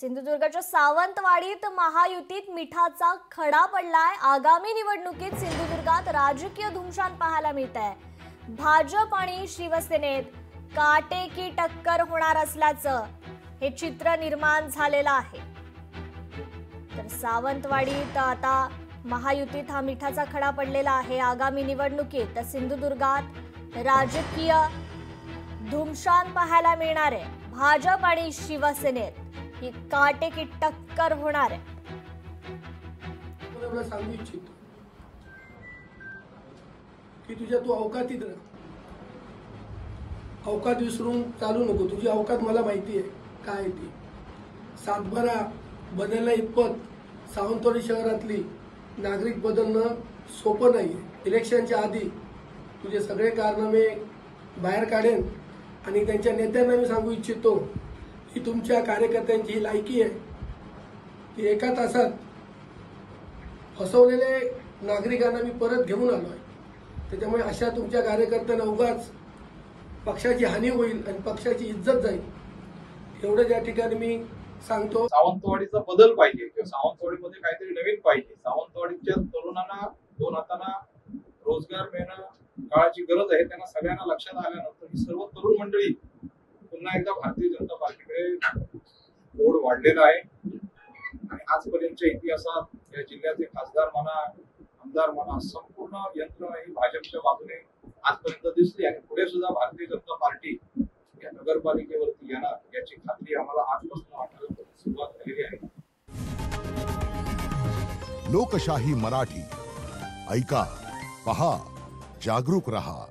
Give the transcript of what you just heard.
सिंधुदुर्गच्या सावंतवाडीत महायुतीत मिठाचा खडा पडलाय। आगामी निवडणुकीत सिंधुदुर्गात राजकीय धुमशान पाहायला मिळत आहे। भाजप आणि शिवसेनेत काटेकी टक्कर होणार असल्याचं हे चित्र निर्माण झालेलं आहे। तर सावंतवाडीत आता महायुतीत हा मिठाचा खडा पडलेला आहे। आगामी निवडणुकीत सिंधुदुर्गात राजकीय धुमशान पाहायला मिळणार आहे। भाजप आणि शिवसेनेत ही काटेकी टक्कर होणार आहे। मला सांगू इच्छितो की तुझ्या तू अवकातीत राह, अवकात विसरून चालू नको। तुझी अवकात मला माहिती आहे काय ती। सातबारा बदलला इतपत सावंतवाडी शहरातली नागरिक बदलणं सोपं नाही। इलेक्शनच्या आधी तुझे सगळे कारनामे बाहेर काढेन आणि त्यांच्या नेत्यांना मी सांगू इच्छितो की तुमच्या कार्यकर्त्यांची ही लायकी आहे की एका तासात फसवलेले नागरिकांना मी परत घेऊन आलो आहे। त्याच्यामुळे अशा तुमच्या कार्यकर्त्यांना उगाच पक्षाची हानी होईल आणि पक्षाची इज्जत जाईल एवढं या ठिकाणी मी सांगतो। सावंतवाडीचा बदल पाहिजे किंवा सावंतवाडीमध्ये काहीतरी नवीन पाहिजे। सावंतवाडीच्या तरुणांना दोन हातांना रोजगार मिळणं काळाची गरज आहे। त्यांना सगळ्यांना लक्षात आल्यानंतर ही सर्व तरुण मंडळी पुन्हा एकदा भारतीय जनता पार्टीकडे ओढ वाढलेला आहे आणि आजपर्यंतच्या इतिहासात या जिल्ह्याचे खासदार म्हणा आमदार म्हणा संपूर्ण यंत्रणा ही भाजपच्या बाजूने आजपर्यंत दिसली आणि पुढे सुद्धा भारतीय जनता पार्टी या नगरपालिकेवरती येणार याची खात्री आम्हाला आजपासून वाटायला सुरुवात झालेली आहे। लोकशाही मराठी ऐका, पहा, जागरूक रहा।